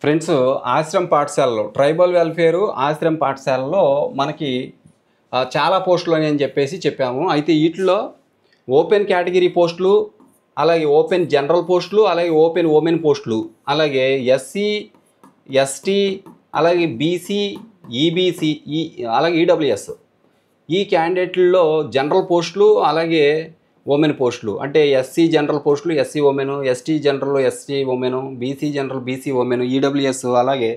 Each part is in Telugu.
ఫ్రెండ్స్, ఆశ్రమ పాఠశాలలో ట్రైబల్ వెల్ఫేరు ఆశ్రమ పాఠశాలలో మనకి చాలా పోస్టులు అని చెప్పేసి చెప్పాము. అయితే వీటిలో ఓపెన్ కేటగిరీ పోస్టులు, అలాగే ఓపెన్ జనరల్ పోస్టులు, అలాగే ఓపెన్ ఉమెన్ పోస్టులు, అలాగే ఎస్సీ, ఎస్టీ, అలాగే బీసీ, ఈబీసీ, అలాగే ఈడబ్ల్యూఎస్ ఈ క్యాండిడేట్లలో జనరల్ పోస్టులు, అలాగే ఉమెన్ పోస్టులు అంటే ఎస్సీ జనరల్ పోస్టులు SC women, ST general ST women, BC general BC women, EWS అలాగే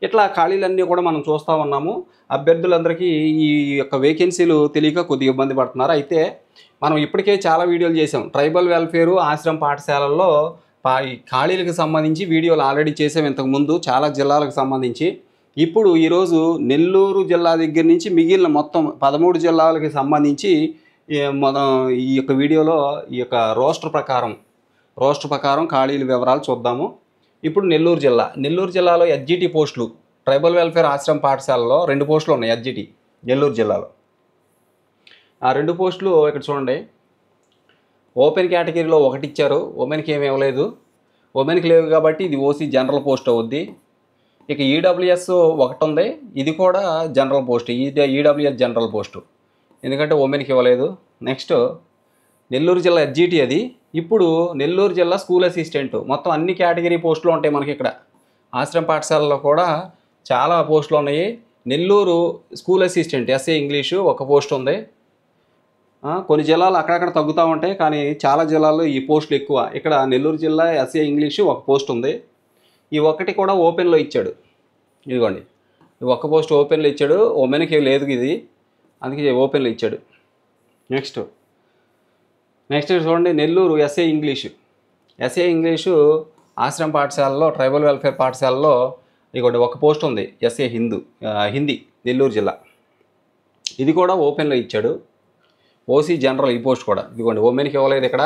ఇట్లా ఖాళీలన్నీ కూడా మనం చూస్తూ ఉన్నాము. అభ్యర్థులందరికీ ఈ యొక్క వేకెన్సీలు తెలియక కొద్దిగా ఇబ్బంది పడుతున్నారు. అయితే మనం ఇప్పటికే చాలా వీడియోలు చేసాం. ట్రైబల్ వెల్ఫేరు ఆశ్రమ పాఠశాలల్లో ఈ ఖాళీలకు సంబంధించి వీడియోలు ఆల్రెడీ చేసాం ఇంతకుముందు చాలా జిల్లాలకు సంబంధించి. ఇప్పుడు ఈరోజు నెల్లూరు జిల్లా దగ్గర నుంచి మిగిలిన మొత్తం 13 జిల్లాలకు సంబంధించి మనం ఈ యొక్క వీడియోలో ఈ యొక్క రోస్టర్ ప్రకారం ఖాళీల వివరాలు చూద్దాము. ఇప్పుడు నెల్లూరు జిల్లాలో ఎస్జిటి పోస్టులు ట్రైబల్ వెల్ఫేర్ ఆశ్రమ పాఠశాలలో 2 పోస్టులు ఉన్నాయి. ఎస్జిటి నెల్లూరు జిల్లాలో ఆ 2 పోస్టులు ఇక్కడ చూడండి. ఓపెన్ కేటగిరీలో 1 ఇచ్చారు, ఉమెన్కి ఏమి ఇవ్వలేదు. ఉమెన్కి లేవు కాబట్టి ఇది ఓసీ జనరల్ పోస్ట్ అవుద్ది. ఇక ఈడబ్ల్యూఎస్ 1 ఉంది, ఇది కూడా general post, EWS general post, ఎందుకంటే ఉమెన్కి ఇవ్వలేదు. నెక్స్ట్ నెల్లూరు జిల్లా ఎస్జిటి అది. ఇప్పుడు నెల్లూరు జిల్లా స్కూల్ అసిస్టెంట్, మొత్తం అన్ని కేటగిరీ పోస్టులు ఉంటాయి మనకి ఇక్కడ. ఆశ్రమ పాఠశాలలో కూడా చాలా పోస్టులు ఉన్నాయి. Nellore school assistant SA English 1 post ఉంది. కొన్ని జిల్లాలు అక్కడక్కడ తగ్గుతూ ఉంటాయి, కానీ చాలా జిల్లాల్లో ఈ పోస్టులు ఎక్కువ. ఇక్కడ నెల్లూరు జిల్లా ఎస్ఏ ఇంగ్లీషు 1 పోస్ట్ ఉంది. ఈ 1 కూడా ఓపెన్లో ఇచ్చాడు. ఇదిగోండి, ఈ 1 పోస్ట్ ఓపెన్లో ఇచ్చాడు, ఉమెన్కి లేదు ఇది, అందుకే ఓపెన్లో ఇచ్చాడు. నెక్స్ట్ చూడండి, నెల్లూరు ఎస్ఏ ఇంగ్లీషు ఆశ్రమ పాఠశాలలో ట్రైబల్ వెల్ఫేర్ పాఠశాలలో ఇదిగోండి 1 పోస్ట్ ఉంది. ఎస్ఏ హిందీ నెల్లూరు జిల్లా, ఇది కూడా ఓపెన్లో ఇచ్చాడు. ఓసీ జనరల్ ఈ పోస్ట్ కూడా, ఇదిగోండి ఉమెన్కి ఇవ్వలేదు ఇక్కడ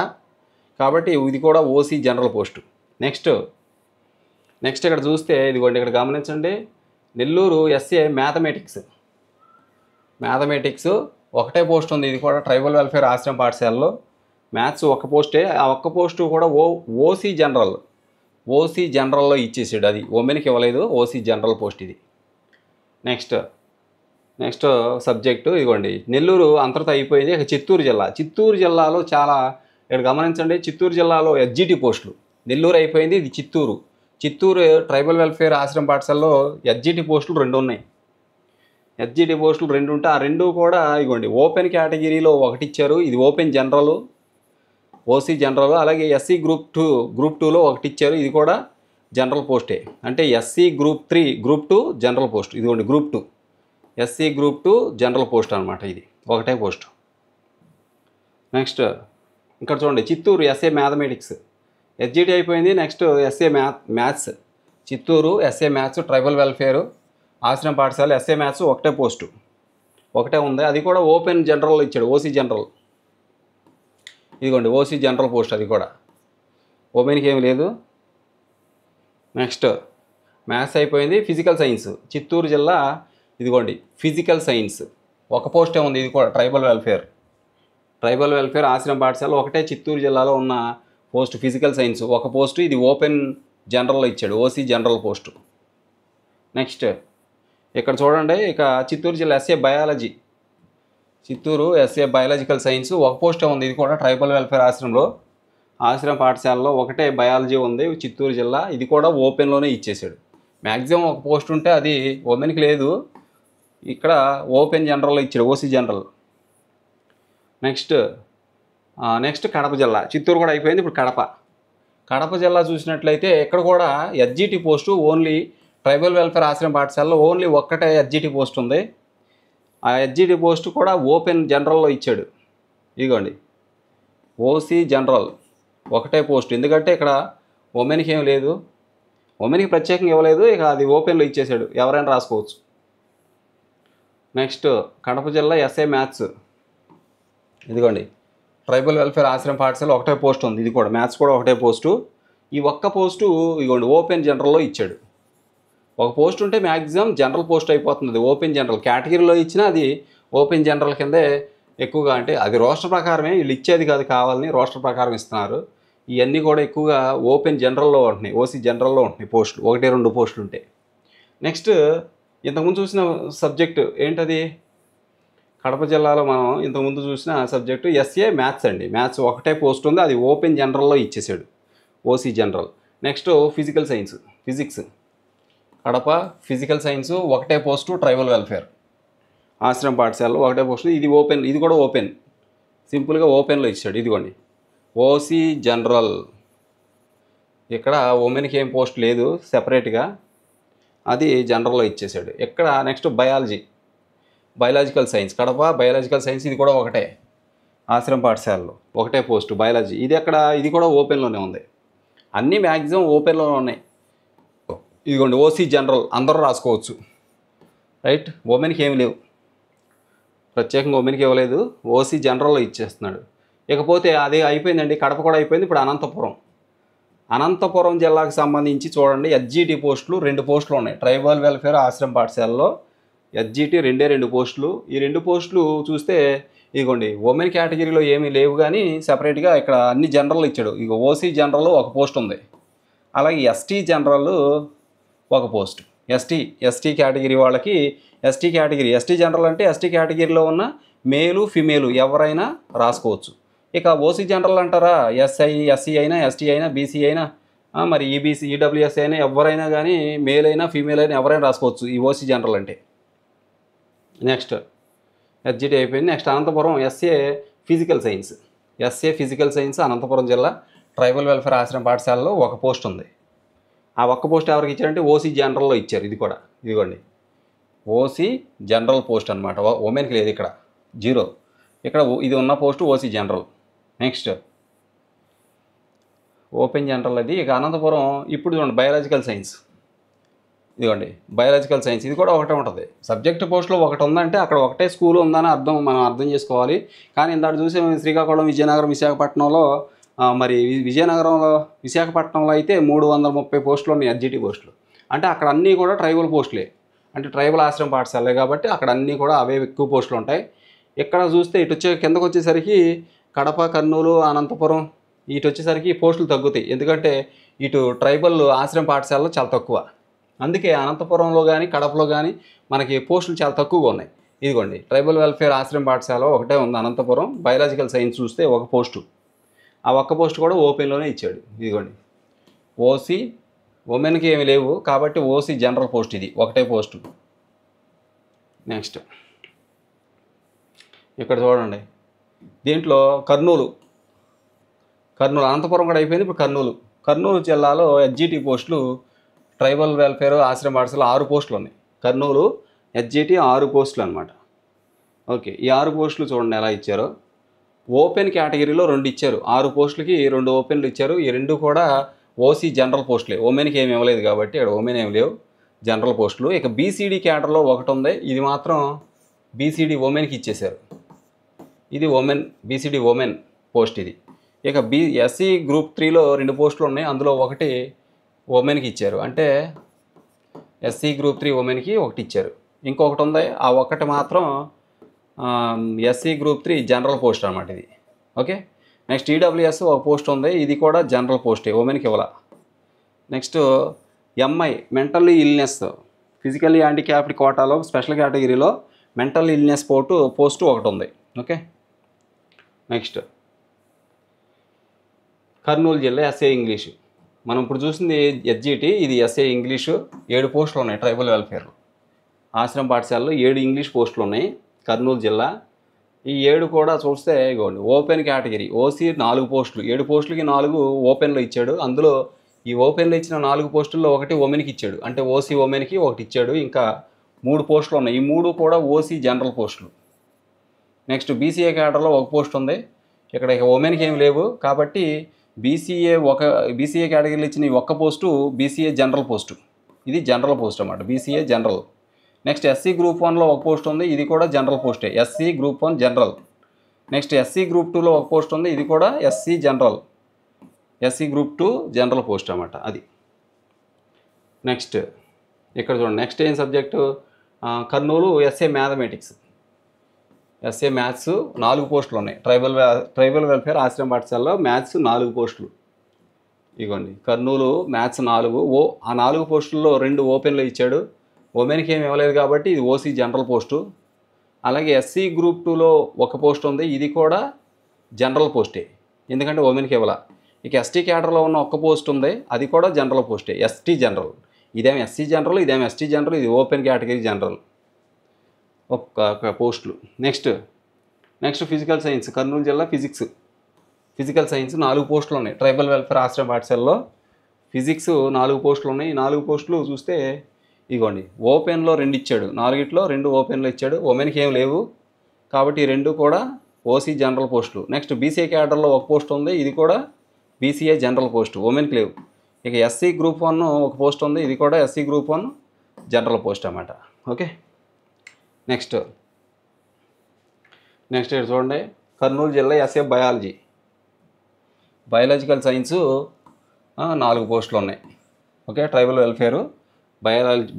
కాబట్టి ఇది కూడా ఓసీ జనరల్ పోస్టు. నెక్స్ట్ ఇక్కడ చూస్తే ఇదిగోండి, ఇక్కడ గమనించండి, నెల్లూరు ఎస్ఏ మ్యాథమెటిక్స్ 1 పోస్ట్ ఉంది. ఇది కూడా ట్రైబల్ వెల్ఫేర్ ఆశ్రమ పాఠశాలలో మ్యాథ్స్ 1 పోస్టే. ఆ 1 పోస్టు కూడా ఓసీ జనరల్లో ఇచ్చేసాడు, అది ఉమెన్కి ఇవ్వలేదు. ఓసీ జనరల్ పోస్ట్ ఇది. నెక్స్ట్ సబ్జెక్టు ఇదిగోండి, నెల్లూరు అంతటితో అయిపోయింది. ఇక చిత్తూరు జిల్లాలో చాలా ఇక్కడ గమనించండి, చిత్తూరు జిల్లాలో ఎస్జిటి పోస్టులు. నెల్లూరు అయిపోయింది, ఇది చిత్తూరు ట్రైబల్ వెల్ఫేర్ ఆశ్రమ పాఠశాలలో ఎస్జిటి పోస్టులు 2 ఉన్నాయి. ఎస్జిటి పోస్టులు 2 ఉంటే ఆ 2 కూడా ఇదిగోండి ఓపెన్ కేటగిరీలో 1 ఇచ్చారు, ఇది ఓపెన్ జనరల్ ఓసీ జనరల్. అలాగే ఎస్సీ గ్రూప్ 2లో 1 ఇచ్చారు, ఇది కూడా జనరల్ పోస్టే. అంటే SC group 3 group 2 general post, ఇదిగోండి group 2 SC group 2 general post అనమాట, ఇది 1 పోస్ట్. నెక్స్ట్ ఇక్కడ చూడండి, చిత్తూరు ఎస్ఏ మ్యాథమెటిక్స్ ఎస్జిటి అయిపోయింది. Next SA maths, Chittoor SA maths tribal welfare ఆశ్రమ పాఠశాల ఎస్ఏ మ్యాథ్స్ 1 పోస్టు ఉంది. అది కూడా ఓపెన్ జనరల్ ఇచ్చాడు, ఓసీ జనరల్, ఇదిగోండి ఓసీ జనరల్ పోస్ట్, అది కూడా ఉమెన్కి ఏమి లేదు. నెక్స్ట్ మ్యాథ్స్ అయిపోయింది. ఫిజికల్ సైన్స్ చిత్తూరు జిల్లా, ఇదిగోండి ఫిజికల్ సైన్స్ 1 పోస్టే ఉంది. ఇది కూడా ట్రైబల్ వెల్ఫేర్ ఆశ్రమ పాఠశాల 1 చిత్తూరు జిల్లాలో ఉన్న పోస్ట్ ఫిజికల్ సైన్స్ 1 పోస్టు, ఇది ఓపెన్ జనరల్లో ఇచ్చాడు, ఓసీ జనరల్ పోస్టు. నెక్స్ట్ ఇక్కడ చూడండి, ఇక చిత్తూరు జిల్లా ఎస్ఏ బయాలజికల్ సైన్స్ 1 పోస్టే ఉంది. ఇది కూడా ట్రైబల్ వెల్ఫేర్ ఆశ్రమ పాఠశాలలో 1 బయాలజీ ఉంది చిత్తూరు జిల్లా, ఇది కూడా ఓపెన్లోనే ఇచ్చేసాడు. మ్యాక్సిమం 1 పోస్ట్ ఉంటే అది ఉమెన్కి లేదు, ఇక్కడ ఓపెన్ జనరల్లో ఇచ్చాడు, ఓసీ జనరల్. నెక్స్ట్ కడప జిల్లా, చిత్తూరు కూడా అయిపోయింది. ఇప్పుడు కడప జిల్లా చూసినట్లయితే ఇక్కడ కూడా SGT post only tribal welfare ఆశ్రమ పాఠశాలలో ఓన్లీ 1 ఎస్జిటి పోస్ట్ ఉంది. ఆ ఎస్జిటి పోస్టు కూడా ఓపెన్ జనరల్లో ఇచ్చాడు, ఇదిగోండి ఓసీ జనరల్ 1 పోస్ట్, ఎందుకంటే ఇక్కడ ఉమెన్కి ఏం లేదు, ఉమెన్కి ప్రత్యేకంగా ఇవ్వలేదు, ఇక అది ఓపెన్లో ఇచ్చేసాడు, ఎవరైనా రాసుకోవచ్చు. నెక్స్ట్ కడప జిల్లా ఎస్ఏ మ్యాథ్స్, ఇదిగోండి ట్రైబల్ వెల్ఫేర్ ఆశ్రమ పాఠశాల 1 పోస్ట్ ఉంది. ఇది కూడా మ్యాథ్స్ కూడా 1 పోస్టు. ఈ 1 పోస్టు ఇదిగోండి ఓపెన్ జనరల్లో ఇచ్చాడు. 1 పోస్ట్ ఉంటే మ్యాక్సిమం జనరల్ పోస్ట్ అయిపోతుంది. ఓపెన్ జనరల్ కేటగిరీలో ఇచ్చినా అది ఓపెన్ జనరల్ కిందే ఎక్కువగా, అంటే అది రోస్టర్ ప్రకారమే, వీళ్ళు ఇచ్చేది కాదు, కావాలని రోస్టర్ ప్రకారం ఇస్తున్నారు. ఇవన్నీ కూడా ఎక్కువగా ఓపెన్ జనరల్లో ఉంటున్నాయి, ఓసీ జనరల్లో ఉంటున్నాయి పోస్టులు, 1-2 పోస్టులు ఉంటాయి. నెక్స్ట్ ఇంతకుముందు చూసిన సబ్జెక్టు ఏంటది, కడప జిల్లాలో మనం ఇంతకుముందు చూసిన సబ్జెక్టు ఎస్ఏ మ్యాథ్స్ అండి. మ్యాథ్స్ ఒకటే పోస్ట్ ఉంది, అది ఓపెన్ జనరల్లో ఇచ్చేసాడు, OC general. Next physical science, physics Kadapa physical science ఒకటే పోస్టు, ట్రైబల్ వెల్ఫేర్ ఆశ్రమ పాఠశాలలో ఒకటే పోస్టు. ఇది ఓపెన్, ఇది కూడా ఓపెన్, సింపుల్గా ఓపెన్లో ఇచ్చాడు. ఇదిగోండి ఓసీ జనరల్. ఇక్కడ ఉమెన్కి ఏం పోస్ట్ లేదు సెపరేట్గా, అది జనరల్లో ఇచ్చేసాడు. ఇక్కడ next biological science Kadapa biological science, ఇది కూడా ఒకటే ఆశ్రమ పాఠశాలలో ఒకటే పోస్టు బయాలజీ. ఇది ఎక్కడ, ఇది కూడా ఓపెన్లోనే ఉంది, అన్నీ మ్యాక్సిమం ఓపెన్లోనే ఉన్నాయి. ఇదిగోండి ఓసీ జనరల్ అందరూ రాసుకోవచ్చు, రైట్. ఉమెన్కి ఏమి లేవు, ప్రత్యేకంగా ఉమెన్కి ఇవ్వలేదు, ఓసీ జనరల్లో ఇచ్చేస్తున్నాడు. ఇకపోతే అది అయిపోయిందండి, కడప కూడా అయిపోయింది. ఇప్పుడు అనంతపురం జిల్లాకు సంబంధించి చూడండి, ఎస్జిటి పోస్టులు 2 పోస్టులు ఉన్నాయి. ట్రైబల్ వెల్ఫేర్ ఆశ్రమ పాఠశాలలో ఎస్జిటి 2 పోస్టులు. ఈ 2 పోస్టులు చూస్తే ఇదిగోండి ఉమెన్ కేటగిరీలో ఏమీ లేవు, కానీ సెపరేట్గా ఇక్కడ అన్ని జనరల్ ఇచ్చాడు. ఇక ఓసీ జనరల్ ఒక పోస్ట్ ఉంది, అలాగే ఎస్టీ జనరల్ ఒక పోస్ట్. ఎస్టీ కేటగిరీ వాళ్ళకి ఎస్టీ జనరల్ అంటే ఎస్టీ కేటగిరీలో ఉన్న మేలు ఫిమేలు ఎవరైనా రాసుకోవచ్చు. ఇక ఓసీ జనరల్ అంటారా, ఎస్సీ అయినా ఎస్టీ అయినా బీసీ అయినా మరి ఈబీసీ ఈడబ్ల్యూఎస్ అయినా ఎవరైనా కానీ మేల్ అయినా ఫీమేల్ అయినా ఎవరైనా రాసుకోవచ్చు ఈ ఓసీ జనరల్ అంటే. నెక్స్ట్ ఎస్జిటి అయిపోయింది. Next Anantapur SA physical science Anantapur జిల్లా ట్రైబల్ వెల్ఫేర్ ఆశ్రమ పాఠశాలలో ఒక పోస్ట్ ఉంది. ఆ ఒక్క పోస్ట్ ఎవరికి ఇచ్చారంటే ఓసీ జనరల్లో ఇచ్చారు. ఇది కూడా ఇదిగోండి ఓసీ జనరల్ పోస్ట్ అనమాట, ఉమెన్కి లేదు, ఇక్కడ 0. ఇక్కడ ఇది ఉన్న post OC general. Next open general అది. ఇక అనంతపురం ఇప్పుడు చూడండి బయాలజికల్ సైన్స్, ఇది కూడా ఒకటే ఉంటుంది. సబ్జెక్ట్ పోస్టులో ఒకటి ఉందంటే అక్కడ ఒకటే స్కూల్ ఉందని మనం అర్థం చేసుకోవాలి. కానీ ఇందాక చూసే శ్రీకాకుళం, విజయనగరం, విశాఖపట్నంలో మరి విశాఖపట్నంలో అయితే 330 పోస్టులు ఉన్నాయి ఎస్జిటి పోస్టులు. అంటే అక్కడ అన్నీ కూడా ట్రైబల్ పోస్టులే, అంటే ట్రైబల్ ఆశ్రమ పాఠశాలే కాబట్టి అక్కడ అన్నీ కూడా అవే ఎక్కువ పోస్టులు ఉంటాయి. ఇక్కడ చూస్తే కిందకు వచ్చేసరికి కడప, కర్నూలు, అనంతపురం ఇటు వచ్చేసరికి పోస్టులు తగ్గుతాయి. ఎందుకంటే ఇటు ట్రైబల్ ఆశ్రమ పాఠశాలలో చాలా తక్కువ, అందుకే అనంతపురంలో కానీ కడపలో కానీ మనకి పోస్టులు చాలా తక్కువగా ఉన్నాయి. ఇదిగోండి ట్రైబల్ వెల్ఫేర్ ఆశ్రమ పాఠశాల ఒకటే ఉంది అనంతపురం. బయాలజికల్ సైన్స్ చూస్తే ఒక పోస్టు, ఆ ఒక్క పోస్ట్ కూడా ఓపెన్లోనే ఇచ్చాడు. ఇదిగోండి ఓసీ, ఉమెన్కి ఏమి లేవు కాబట్టి ఓసీ జనరల్ పోస్ట్, ఇది ఒకటే పోస్టు. నెక్స్ట్ ఇక్కడ చూడండి, దీంట్లో కర్నూలు అనంతపురం కూడా అయిపోయింది. ఇప్పుడు కర్నూలు జిల్లాలో ఎస్జిటి పోస్టులు ట్రైబల్ వెల్ఫేర్ ఆశ్రమ పాఠశాల 6 పోస్టులు ఉన్నాయి. కర్నూలు ఎస్జిటి 6 పోస్టులు అనమాట. ఓకే, ఈ 6 పోస్టులు చూడండి ఎలా ఇచ్చారో. ఓపెన్ కేటగిరీలో 2 ఇచ్చారు, 6 పోస్టులకి 2 ఓపెన్లు ఇచ్చారు. ఈ 2 కూడా ఓసీ జనరల్ పోస్టులే, ఉమెన్కి ఏమి ఇవ్వలేదు కాబట్టి ఇక్కడ ఉమెన్ ఏమి లేవు, జనరల్ పోస్టులు. ఇక బీసీడీ క్యాటర్లో ఒకటి ఉంది, ఇది మాత్రం బీసీడీ ఉమెన్కి ఇచ్చేశారు. ఇది బీసీడీ ఉమెన్ పోస్ట్ ఇది. ఇక ఎస్సీ గ్రూప్ 3లో 2 పోస్టులు ఉన్నాయి, అందులో ఒకటి ఉమెన్కి ఇచ్చారు, అంటే ఎస్సీ గ్రూప్ 3 ఉమెన్కి ఒకటి ఇచ్చారు. ఇంకొకటి ఉంది, ఆ ఒకటి మాత్రం ఎస్సీ గ్రూప్ 3 జనరల్ పోస్ట్ అనమాట ఇది. ఓకే, నెక్స్ట్ ఈడబ్ల్యూఎస్ ఒక పోస్ట్ ఉంది, ఇది కూడా జనరల్ పోస్టే, ఉమెన్కి ఇవ్వాల. Next MI mentally illness physically handicapped కోటాలో స్పెషల్ కేటగిరీలో మెంటల్ ఇల్నెస్ పోస్టు ఒకటి ఉంది. ఓకే, నెక్స్ట్ కర్నూలు జిల్లా ఎస్ఏ ఇంగ్లీషు. మనం ఇప్పుడు చూసింది ఎస్జిటి, ఇది ఎస్ఏ ఇంగ్లీషు. 7 పోస్టులు ఉన్నాయి ట్రైబల్ వెల్ఫేర్ ఆశ్రమ పాఠశాలలో, 7 ఇంగ్లీష్ పోస్టులు ఉన్నాయి కర్నూలు జిల్లా. ఈ 7 కూడా చూస్తే ఇగోండి ఓపెన్ కేటగిరీ ఓసీ 4 పోస్టులు, 7 పోస్టులకి 4 ఓపెన్లో ఇచ్చాడు. అందులో ఈ ఓపెన్లో ఇచ్చిన 4 పోస్టుల్లో ఒకటి ఉమెన్కి ఇచ్చాడు, అంటే ఓసీ ఉమెన్కి ఒకటి ఇచ్చాడు. ఇంకా 3 పోస్టులు ఉన్నాయి, ఈ 3 కూడా ఓసీ జనరల్ పోస్టులు. నెక్స్ట్ బీసీఏ క్యాడర్లో ఒక పోస్ట్ ఉంది, ఇక్కడ ఇక ఉమెన్కి ఏమి లేవు కాబట్టి బీసీఏ కేటగిరీలో ఇచ్చిన ఈ ఒక్క పోస్టు బీసీఏ జనరల్ పోస్టు, ఇది జనరల్ పోస్ట్ అన్నమాట, BCA general. Next SC group 1లో ఒక పోస్ట్ ఉంది, ఇది కూడా జనరల్ పోస్టే, SC group 1 general. Next SC group 2లో ఒక పోస్ట్ ఉంది, ఇది కూడా ఎస్సీ గ్రూప్ 2 జనరల్ పోస్ట్ అన్నమాట అది. నెక్స్ట్ ఇక్కడ చూడండి, నెక్స్ట్ ఏం subject, Kurnool SA mathematics, maths 4 పోస్టులు ఉన్నాయి. ట్రైబల్ వెల్ఫేర్ ఆశ్రమ పాఠశాలలో మ్యాథ్స్ 4 పోస్టులు. ఇగోండి కర్నూలు మ్యాథ్స్ 4 ఆ 4 పోస్టుల్లో 2 ఓపెన్లో ఇచ్చాడు. ఉమెన్కి ఏమి ఇవ్వలేదు కాబట్టి ఇది ఓసీ జనరల్ పోస్టు. అలాగే ఎస్సీ గ్రూప్ 2లో ఒక పోస్ట్ ఉంది, ఇది కూడా జనరల్ పోస్టే, ఎందుకంటే ఉమెన్కి ఇవ్వాల. ఇక ఎస్టీ క్యాడర్లో ఉన్న ఒక్క పోస్ట్ ఉంది, అది కూడా జనరల్ పోస్టే, ఎస్టీ జనరల్. ఇదేమో ఎస్సీ జనరల్, ఇదేమో ఎస్టీ జనరల్, ఇది ఓపెన్ కేటగిరీ జనరల్ ఒక్క పోస్టులు. నెక్స్ట్ ఫిజికల్ సైన్స్, కర్నూలు జిల్లా ఫిజికల్ సైన్స్ 4 పోస్టులు ఉన్నాయి. ట్రైబల్ వెల్ఫేర్ ఆశ్రమ పాఠశాలలో ఫిజిక్స్ 4 పోస్టులు ఉన్నాయి. ఈ 4 పోస్టులు చూస్తే ఇగోండి ఓపెన్లో 2 ఇచ్చాడు, 4ట్లో 2 ఓపెన్లో ఇచ్చాడు. ఉమెన్కి ఏం లేవు కాబట్టి ఈ 2 కూడా ఓసీ జనరల్ పోస్టులు. నెక్స్ట్ బీసీఏ క్యాడర్లో ఒక పోస్ట్ ఉంది, ఇది కూడా బీసీఏ జనరల్ పోస్టు, ఉమెన్కి లేవు. ఇక ఎస్సీ గ్రూప్ 1 ఒక పోస్ట్ ఉంది, ఇది కూడా ఎస్సీ గ్రూప్ 1 జనరల్ పోస్ట్ అన్నమాట. ఓకే, నెక్స్ట్ ఇక్కడ చూడండి కర్నూలు జిల్లా ఎస్ఏ బయాలజికల్ సైన్సు 4 పోస్టులు ఉన్నాయి. ఓకే, ట్రైబల్ వెల్ఫేరు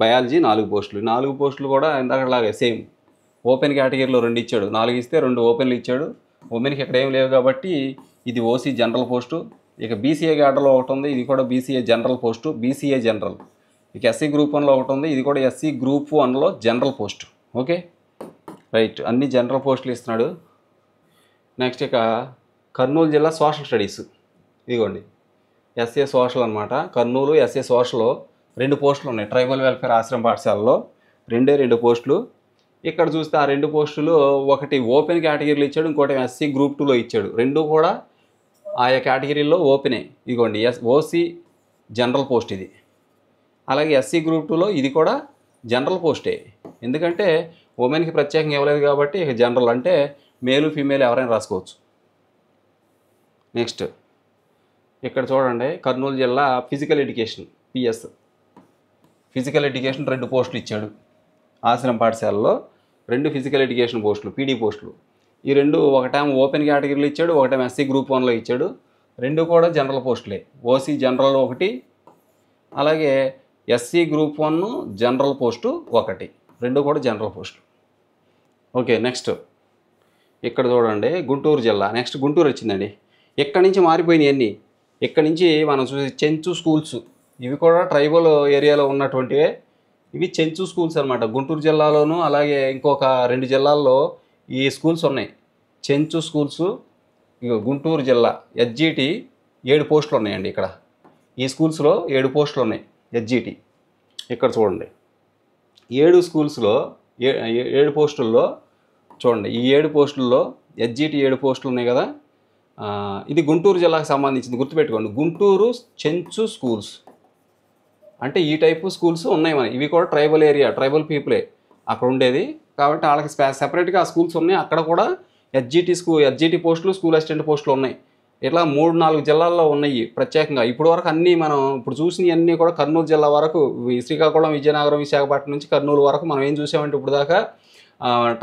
బయాలజీ 4 పోస్టులు. 4 పోస్టులు కూడా ఇందాకలాగే సేమ్ ఓపెన్ కేటగిరీలో 2 ఇచ్చాడు, 4 ఇస్తే 2 ఓపెన్లు ఇచ్చాడు. ఉమెన్కి ఇక్కడ ఏం లేవు కాబట్టి ఇది ఓసీ జనరల్ పోస్టు. ఇక బీసీఏ క్యాడర్లో ఒకటి ఉంది, ఇది కూడా BCA general post, BCA general. ఇక ఎస్సీ గ్రూప్ 1లో ఒకటి ఉంది, ఇది కూడా ఎస్సీ గ్రూప్ 1లో జనరల్ పోస్టు. ఓకే రైట్, అన్ని జనరల్ పోస్టులు ఇస్తున్నాడు. నెక్స్ట్ ఇక కర్నూలు జిల్లా సోషల్ స్టడీస్, ఇదిగోండి ఎస్ఏ సోషల్ అనమాట. కర్నూలు ఎస్ఏ సోషల్లో 2 పోస్టులు ఉన్నాయి. ట్రైబల్ వెల్ఫేర్ ఆశ్రమ పాఠశాలలో 2 పోస్టులు. ఇక్కడ చూస్తే ఆ 2 పోస్టులు ఒకటి ఓపెన్ కేటగిరీలో ఇచ్చాడు, ఇంకోటి ఎస్సీ గ్రూప్ 2లో ఇచ్చాడు. 2 కూడా ఆయా కేటగిరీలో ఓపెనే. ఇదిగోండి ఓసీ జనరల్ పోస్ట్ ఇది. అలాగే ఎస్సీ గ్రూప్ 2లో ఇది కూడా జనరల్ పోస్టే, ఎందుకంటే ఉమెన్కి ప్రత్యేకంగా ఇవ్వలేదు కాబట్టి ఇక జనరల్ అంటే మేలు ఫీమేల్ ఎవరైనా రాసుకోవచ్చు. నెక్స్ట్ ఇక్కడ చూడండి కర్నూలు జిల్లా physical education PS physical education 2 పోస్టులు ఇచ్చాడు. ఆశ్రమ పాఠశాలలో 2 ఫిజికల్ ఎడ్యుకేషన్ పోస్టులు, పీడీ పోస్టులు. ఈ 2 ఒకటేమో ఓపెన్ కేటగిరీలో ఇచ్చాడు, ఒకటేమో ఎస్సీ గ్రూప్ 1లో ఇచ్చాడు. 2 కూడా జనరల్ పోస్టులే, ఓసీ జనరల్ ఒకటి, అలాగే ఎస్సీ గ్రూప్ 1 జనరల్ పోస్టు ఒకటి, 2 కూడా జనరల్ పోస్టులు. ఓకే, నెక్స్ట్ ఇక్కడ చూడండి గుంటూరు జిల్లా. నెక్స్ట్ గుంటూరు వచ్చిందండి. ఇక్కడి నుంచి మారిపోయినాయి అన్నీ. ఇక్కడి నుంచి మనం చూసి చెంచు స్కూల్స్, ఇవి కూడా ట్రైబల్ ఏరియాలో ఉన్నటువంటివే. ఇవి చెంచు స్కూల్స్ అనమాట. గుంటూరు జిల్లాలోను అలాగే ఇంకొక 2 జిల్లాల్లో ఈ స్కూల్స్ ఉన్నాయి, చెంచు స్కూల్స్. ఇక గుంటూరు జిల్లా ఎస్జిటి 7 పోస్టులు ఉన్నాయండి. ఇక్కడ ఈ స్కూల్స్లో 7 పోస్టులు ఉన్నాయి ఎస్జిటి. ఇక్కడ చూడండి 7 స్కూల్స్లో 7 పోస్టుల్లో చూడండి, ఈ 7 పోస్టుల్లో ఎస్జిటి 7 పోస్టులు ఉన్నాయి కదా. ఇది గుంటూరు జిల్లాకు సంబంధించింది, గుర్తుపెట్టుకోండి. గుంటూరు చెంచు స్కూల్స్ అంటే ఈ టైపు స్కూల్స్ ఉన్నాయి మన. ఇవి కూడా ట్రైబల్ ఏరియా, ట్రైబల్ అక్కడ ఉండేది కాబట్టి వాళ్ళకి సెపరేట్గా ఆ స్కూల్స్ ఉన్నాయి. అక్కడ కూడా ఎస్జిటి పోస్టులు, స్కూల్ అసిస్టెంట్ పోస్టులు ఉన్నాయి. ఇట్లా 3-4 జిల్లాల్లో ఉన్నాయి ప్రత్యేకంగా. ఇప్పుడు వరకు అన్నీ మనం ఇప్పుడు చూసినవన్నీ కూడా కర్నూలు జిల్లా వరకు, శ్రీకాకుళం, విజయనగరం, విశాఖపట్నం నుంచి కర్నూలు వరకు మనం ఏం చూసామంటే ఇప్పుడు దాకా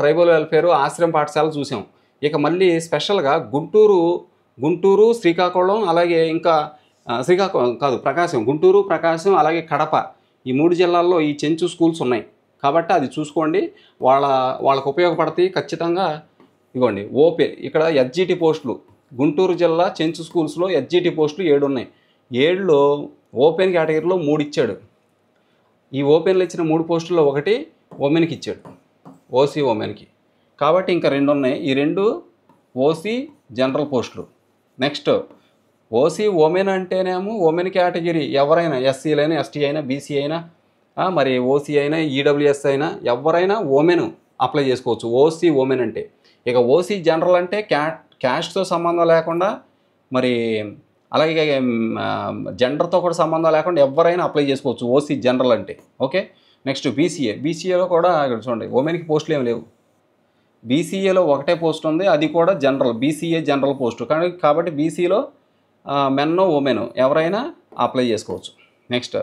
ట్రైబల్ వెల్ఫేర్ ఆశ్రమ పాఠశాల చూసాం. ఇక మళ్ళీ స్పెషల్గా గుంటూరు, శ్రీకాకుళం, అలాగే ఇంకా శ్రీకాకుళం కాదు ప్రకాశం, గుంటూరు, ప్రకాశం, అలాగే కడప, ఈ 3 జిల్లాల్లో ఈ చెంచు స్కూల్స్ ఉన్నాయి కాబట్టి అది చూసుకోండి. వాళ్ళకు ఉపయోగపడతాయి ఖచ్చితంగా. ఇదిగోండి ఓపెన్ ఇక్కడ ఎస్జిటి పోస్టులు, గుంటూరు జిల్లా చెంచు స్కూల్స్లో ఎస్జిటి పోస్టులు 7 ఉన్నాయి. 7లో ఓపెన్ కేటగిరీలో 3 ఇచ్చాడు. ఈ ఓపెన్లో ఇచ్చిన 3 పోస్టుల్లో ఒకటి ఉమెన్కి ఇచ్చాడు, ఓసీ ఉమెన్కి. కాబట్టి ఇంకా 2 ఉన్నాయి. ఈ 2 ఓసీ జనరల్ పోస్టులు. నెక్స్ట్ ఓసీ ఉమెన్ అంటేనేమో ఉమెన్ కేటగిరీ ఎవరైనా, ఎస్సీలైనా, ఎస్టీ అయినా, బీసీ అయినా, మరి ఓసీ అయినా, ఈడబ్ల్యూఎస్ అయినా ఎవరైనా ఉమెన్ అప్లై చేసుకోవచ్చు ఓసీ ఉమెన్ అంటే. ఇక ఓసీ జనరల్ అంటే క్యాస్ట్తో సంబంధం లేకుండా, మరి అలాగే జెండర్తో కూడా సంబంధం లేకుండా ఎవరైనా అప్లై చేసుకోవచ్చు ఓసీ జనరల్ అంటే. ఓకే, నెక్స్ట్ బీసీఏలో కూడా ఇక్కడ చూడండి ఉమెన్కి పోస్టులు ఏమి లేవు. బీసీఏలో ఒకటే పోస్ట్ ఉంది, అది కూడా జనరల్, బీసీఏ జనరల్ పోస్టు. కాబట్టి బీసీలో మెన్ ఉమెన్ ఎవరైనా అప్లై చేసుకోవచ్చు. నెక్స్ట్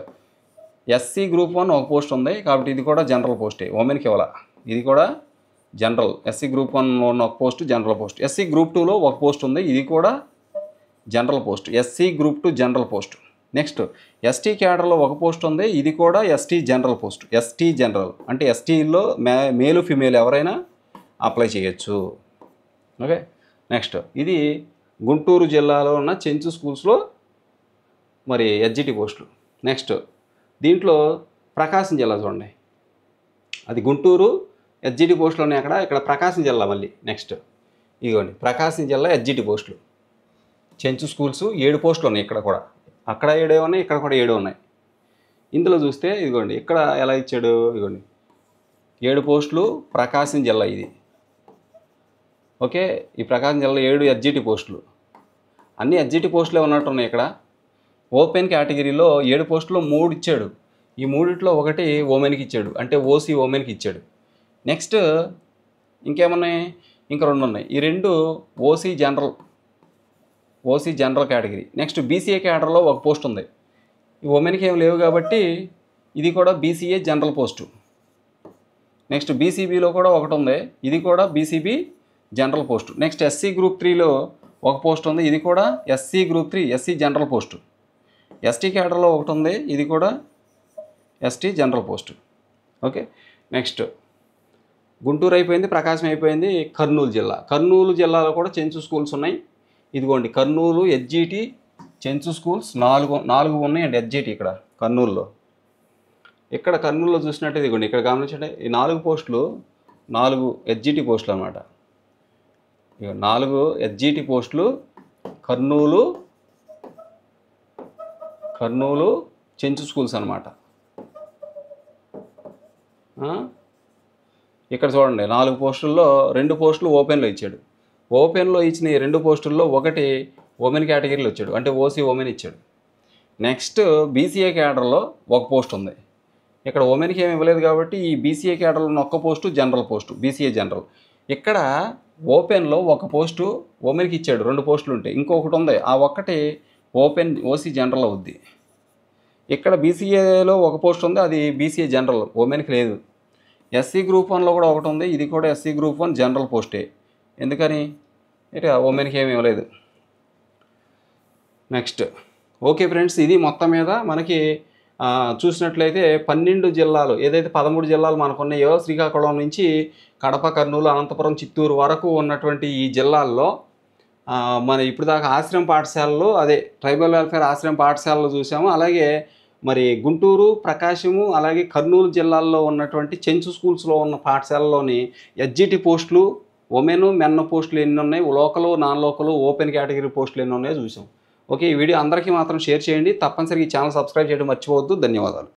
ఎస్సీ గ్రూప్ 1 ఒక పోస్ట్ ఉంది కాబట్టి ఇది కూడా జనరల్ పోస్టే, ఉమెన్కి ఇవ్వాల. ఇది కూడా జనరల్, ఎస్సీ గ్రూప్ 1లో ఉన్న ఒక post general post. SC group 2లో ఒక పోస్ట్ ఉంది, ఇది కూడా general post, SC group 2 general post. Next ST క్యాడర్లో ఒక పోస్ట్ ఉంది, ఇది కూడా ST general post. ST general అంటే ఎస్టీలో మేలు ఫిమేల్ ఎవరైనా అప్లై చేయొచ్చు. ఓకే, నెక్స్ట్ ఇది గుంటూరు జిల్లాలో ఉన్న చెంచు స్కూల్స్లో మరి ఎస్జిటి పోస్టులు. నెక్స్ట్ దీంట్లో ప్రకాశం జిల్లా చూడండి, అది గుంటూరు ఎస్జిటి పోస్టులు ఉన్నాయి అక్కడ. ఇక్కడ ప్రకాశం జిల్లా మళ్ళీ నెక్స్ట్ ఇదిగోండి ప్రకాశం జిల్లా ఎస్జిటి పోస్టులు. చెంచు స్కూల్స్ 7 పోస్టులు ఉన్నాయి ఇక్కడ కూడా. అక్కడ 7 ఉన్నాయి, ఇక్కడ కూడా 7 ఉన్నాయి. ఇందులో చూస్తే ఇదిగోండి ఇక్కడ ఎలా ఇచ్చాడు, ఇదిగోండి 7 పోస్టులు ప్రకాశం జిల్లా ఇది. ఓకే, ఈ ప్రకాశం జిల్లా 7 ఎస్జిటి పోస్టులు, అన్ని ఎస్జిటి పోస్టులే ఉన్నట్టున్నాయి ఇక్కడ. ఓపెన్ కేటగిరీలో 7 పోస్టులు 3 ఇచ్చాడు. ఈ 3లో ఒకటి ఉమెన్కి ఇచ్చాడు, అంటే ఓసీ ఉమెన్కి ఇచ్చాడు. నెక్స్ట్ ఇంకేమున్నాయి, ఇంకా 2 ఉన్నాయి. ఈ 2 OC general category. Next BCA కేటర్లో ఒక పోస్ట్ ఉంది. ఈ ఉమెన్కి ఏం లేవు కాబట్టి ఇది కూడా బీసీఏ జనరల్ పోస్టు. నెక్స్ట్ బీసీబీలో కూడా ఒకటి ఉంది, ఇది కూడా BCB general post. Next SC group 3లో ఒక పోస్ట్ ఉంది, ఇది కూడా SC group 3 SC general post. ST కేటర్లో ఒకటి ఉంది, ఇది కూడా ST general post. Okay, next Guntur అయిపోయింది, ప్రకాశం అయిపోయింది. కర్నూలు జిల్లాలో కూడా చెంచు స్కూల్స్ ఉన్నాయి. ఇదిగోండి కర్నూలు ఎస్జిటి చెంచు స్కూల్స్ 4 ఉన్నాయండి ఎస్జిటి ఇక్కడ కర్నూలులో. ఇక్కడ కర్నూలులో చూసినట్టు ఇదిగోండి ఇక్కడ గమనించండి, ఈ 4 పోస్టులు 4 ఎస్జిటి పోస్టులు అన్నమాట. ఇక 4 ఎస్జిటి పోస్టులు కర్నూలు చెంచు స్కూల్స్ అన్నమాట. ఇక్కడ చూడండి 4 పోస్టుల్లో 2 పోస్టులు ఓపెన్లో ఇచ్చాడు. ఓపెన్లో ఇచ్చిన ఈ 2 పోస్టుల్లో ఒకటి ఉమెన్ కేటగిరీలో ఇచ్చాడు, అంటే ఓసీ ఉమెన్ ఇచ్చాడు. నెక్స్ట్ బీసీఏ కేటర్లో ఒక పోస్ట్ ఉంది. ఇక్కడ ఉమెన్కి ఏమి ఇవ్వలేదు కాబట్టి ఈ బీసీఏ కేటర్లో ఉన్న ఒక్క post general post, BCA general. ఇక్కడ ఓపెన్లో ఒక పోస్టు ఉమెన్కి ఇచ్చాడు, 2 పోస్టులు ఉంటాయి. ఇంకొకటి ఉంది, ఆ ఒక్కటి ఓపెన్ ఓసీ జనరల్ అవుద్ది. ఇక్కడ బీసీఏలో ఒక పోస్ట్ ఉంది, అది బీసీఏ జనరల్, ఉమెన్కి లేదు. ఎస్సీ గ్రూప్ 1లో కూడా ఒకటి ఉంది, ఇది కూడా ఎస్సీ గ్రూప్ 1 జనరల్ పోస్టే. ఎందుకని ఇక ఉమెన్కి ఏమి ఇవ్వలేదు. నెక్స్ట్ ఓకే ఫ్రెండ్స్, ఇది మొత్తం మీద మనకి చూసినట్లయితే 12 జిల్లాలు, ఏదైతే 13 జిల్లాలు మనకున్నాయో శ్రీకాకుళం నుంచి కడప, కర్నూలు, అనంతపురం, చిత్తూరు వరకు ఉన్నటువంటి ఈ జిల్లాల్లో మన ఇప్పుడు దాకా ఆశ్రమ పాఠశాలలో, అదే ట్రైబల్ వెల్ఫేర్ ఆశ్రమ పాఠశాలలో చూసాము. అలాగే మరి గుంటూరు, ప్రకాశము, అలాగే కర్నూలు జిల్లాల్లో ఉన్నటువంటి చెంచు స్కూల్స్లో ఉన్న పాఠశాలలోని ఎస్జిటి పోస్టులు, ఉమెన్ మెన్ పోస్టులు ఎన్ని ఉన్నాయి, లోకలు, నాన్ లోకలు, ఓపెన్ కేటగిరీ పోస్టులు ఎన్ని ఉన్నాయో చూసాం. ఓకే, ఈ వీడియో అందరికీ మాత్రం షేర్ చేయండి. తప్పనిసరిగా ఈ ఛానల్ సబ్స్క్రైబ్ చేయడం మర్చిపోవద్దు. ధన్యవాదాలు.